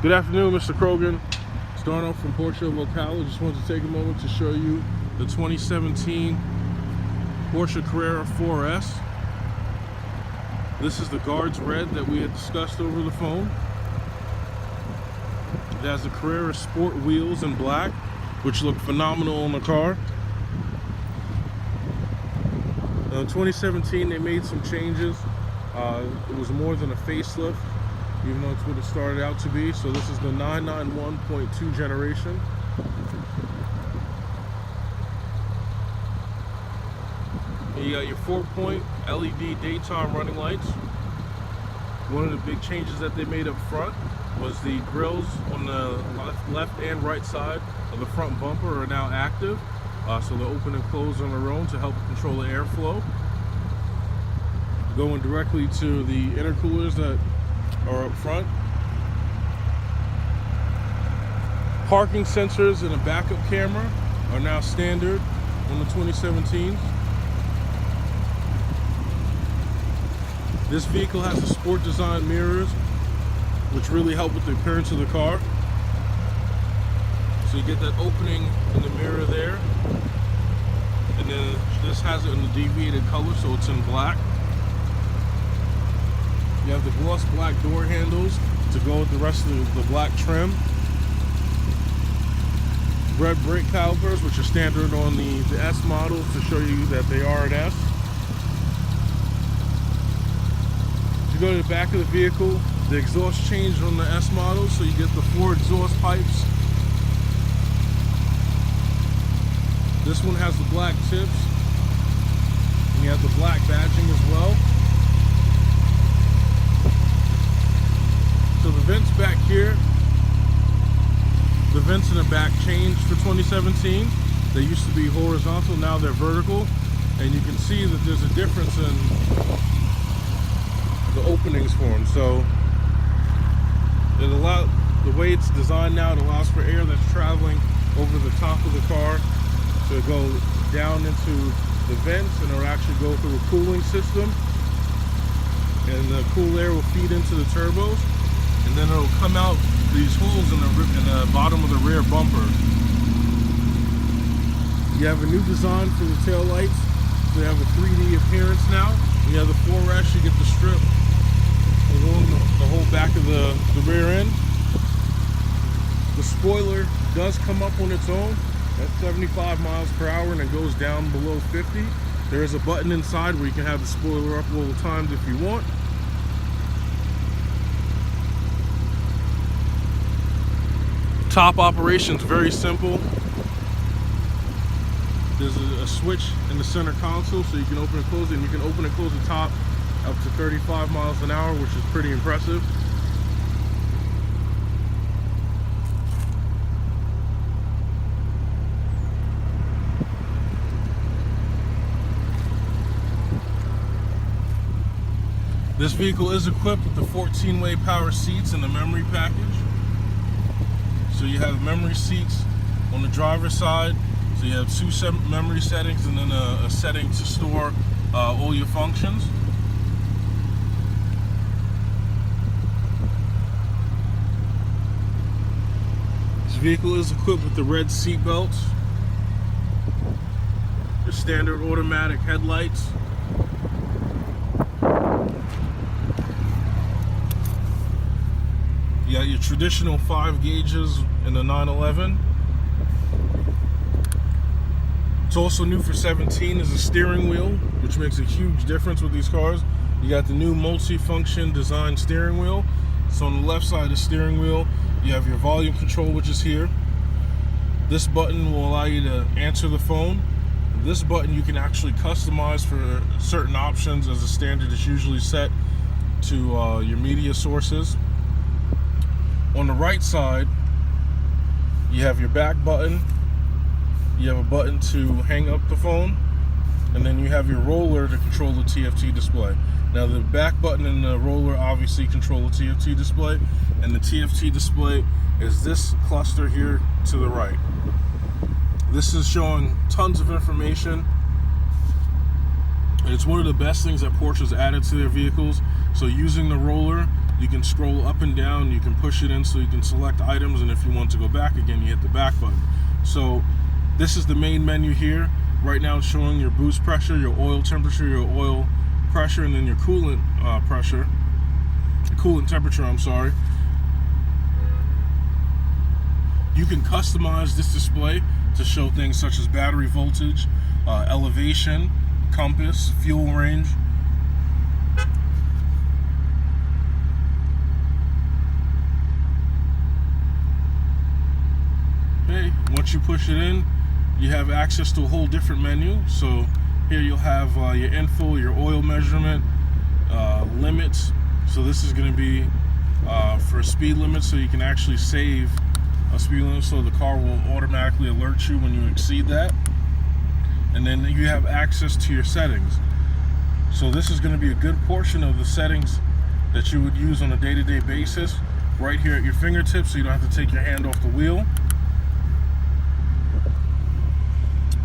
Good afternoon, Mr. Krogan. Starting off from Porsche Locale, just wanted to take a moment to show you the 2017 Porsche Carrera 4S. This is the Guards Red that we had discussed over the phone. It has the Carrera Sport wheels in black, which look phenomenal on the car. In 2017, they made some changes. It was more than a facelift, even though it's what it started out to be. So this is the 991.2 generation. You got your 4-point LED daytime running lights. One of the big changes that they made up front was the grills on the left and right side of the front bumper are now active. So they'll open and close on their own to help control the airflow. Going directly to the intercoolers that are up front. Parking sensors and a backup camera are now standard on the 2017s. This vehicle has the sport design mirrors, which really help with the appearance of the car. So you get that opening in the mirror there. And then this has it in the deviated color, so it's in black. You have the gloss black door handles to go with the rest of the black trim. Red brake calipers, which are standard on the S models to show you that they are an S. If you go to the back of the vehicle, the exhaust changed on the S models, so you get the 4 exhaust pipes. This one has the black tips, and you have the black badging as well. So the vents back here, the vents in the back changed for 2017. They used to be horizontal, now they're vertical, and you can see that there's a difference in the openings for them. So the way it's designed now, it allows for air that's traveling over the top of the car to go down into the vents, and it'll actually go through a cooling system, and the cool air will feed into the turbos, and then it'll come out these holes in the bottom of the rear bumper. You have a new design for the tail lights. So they have a 3D appearance now. When you have the 4S, you get the strip along the whole back of the rear end. The spoiler does come up on its own at 75 miles per hour, and it goes down below 50. There is a button inside where you can have the spoiler up all the times if you want. Top operation is very simple. There's a switch in the center console, so you can open and close it, and you can open and close the top up to 35 miles an hour, which is pretty impressive. This vehicle is equipped with the 14-way power seats and the memory package. So you have memory seats on the driver's side. So you have 2 memory settings, and then a setting to store all your functions. This vehicle is equipped with the red seat belts, the standard automatic headlights, you got your traditional 5 gauges in the 911. It's also new for 17 is a steering wheel, which makes a huge difference with these cars. You got the new multi-function design steering wheel. So on the left side of the steering wheel, you have your volume control, which is here. This button will allow you to answer the phone. This button you can actually customize for certain options, as a standard is usually set to your media sources. On the right side, you have your back button, you have a button to hang up the phone, and then you have your roller to control the TFT display. Now the back button and the roller obviously control the TFT display, and the TFT display is this cluster here to the right. This is showing tons of information, and it's one of the best things that Porsche's added to their vehicles. So using the roller You can scroll up and down, you can push it in so you can select items, and if you want to go back again, you hit the back button. So this is the main menu here. Right now it's showing your boost pressure, your oil temperature, your oil pressure, and then your coolant coolant temperature, I'm sorry. You can customize this display to show things such as battery voltage, elevation, compass, fuel range. Okay, once you push it in, you have access to a whole different menu. So here you'll have your info, your oil measurement, limits. So this is going to be for speed limits, so you can actually save a speed limit, so the car will automatically alert you when you exceed that. And then you have access to your settings. So this is going to be a good portion of the settings that you would use on a day-to-day basis right here at your fingertips, so you don't have to take your hand off the wheel.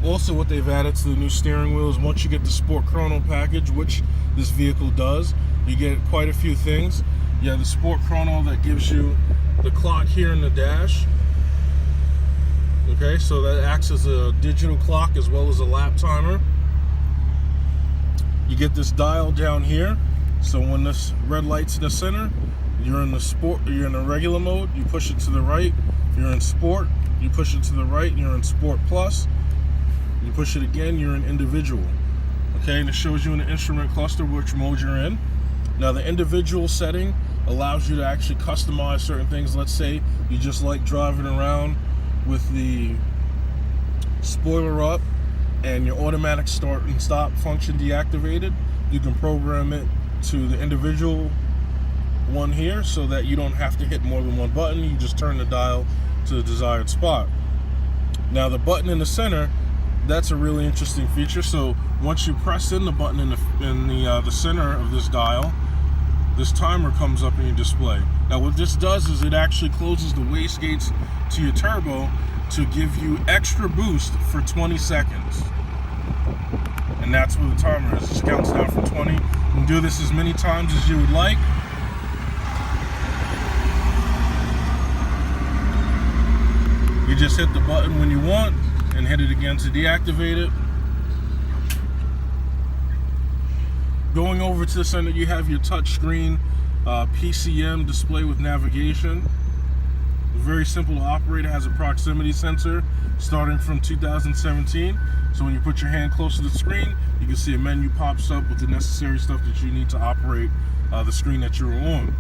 Also, what they've added to the new steering wheel is once you get the Sport Chrono package, which this vehicle does, you get quite a few things. You have the Sport Chrono that gives you the clock here in the dash. Okay, so that acts as a digital clock as well as a lap timer. You get this dial down here, so when this red light's in the center, you're in the regular mode, you push it to the right. You're in sport, you push it to the right, you're in Sport Plus. You push it again, you're in individual. Okay, and it shows you in the instrument cluster which mode you're in. Now the individual setting allows you to actually customize certain things. Let's say you just like driving around with the spoiler up and your automatic start and stop function deactivated. You can program it to the individual one here so that you don't have to hit more than one button. You just turn the dial to the desired spot. Now the button in the center, that's a really interesting feature. So once you press in the button in the center of this dial, this timer comes up in your display. Now what this does is it actually closes the wastegates to your turbo to give you extra boost for 20 seconds. And that's what the timer is. It counts down from 20. You can do this as many times as you would like. You just hit the button when you want and hit it again to deactivate it. Going over to the center, you have your touch screen PCM display with navigation. Very simple to operate. It has a proximity sensor starting from 2017. So when you put your hand close to the screen, you can see a menu pops up with the necessary stuff that you need to operate the screen that you're on.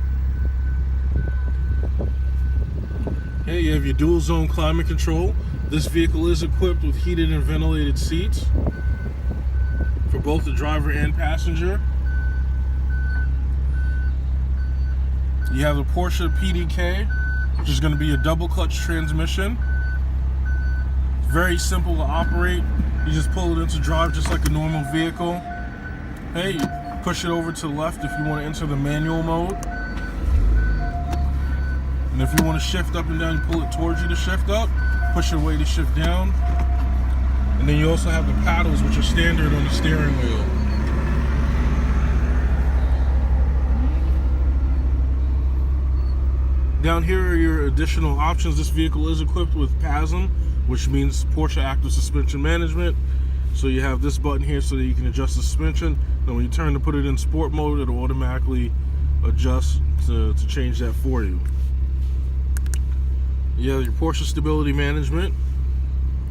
Here you have your dual zone climate control. This vehicle is equipped with heated and ventilated seats for both the driver and passenger. You have the Porsche PDK, which is going to be a double clutch transmission. Very simple to operate. You just pull it into drive just like a normal vehicle. Hey, you push it over to the left if you want to enter the manual mode. And if you want to shift up and down, you pull it towards you to shift up. Push it away to shift down. And then you also have the paddles, which are standard on the steering wheel. Down here are your additional options. This vehicle is equipped with PASM, which means Porsche Active Suspension Management. So you have this button here so that you can adjust the suspension. Then when you turn to put it in sport mode, it'll automatically adjust to change that for you. You have your Porsche Stability Management,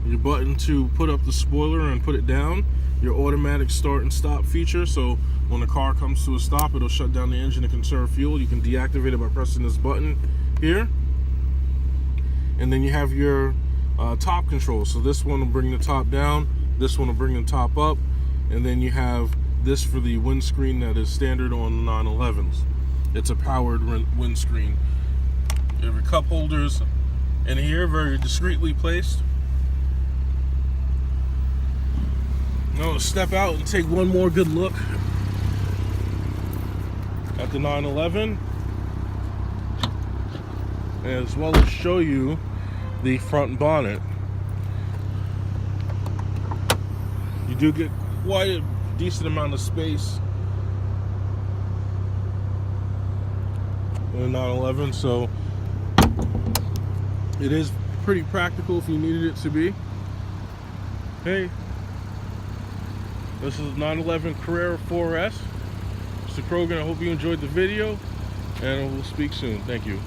your button to put up the spoiler and put it down, your automatic start and stop feature, so when the car comes to a stop, it'll shut down the engine to conserve fuel. You can deactivate it by pressing this button here. And then you have your top control. So this one will bring the top down, this one will bring the top up, and then you have this for the windscreen that is standard on 911s. It's a powered windscreen. You have your cup holders in here, very discreetly placed. Now let's step out and take one more good look at the 911, as well as show you the front bonnet. You do get quite a decent amount of space in a 911, so it is pretty practical if you needed it to be. Hey, this is 911 Carrera 4S. Mr. Krogan, I hope you enjoyed the video, and we'll speak soon. Thank you.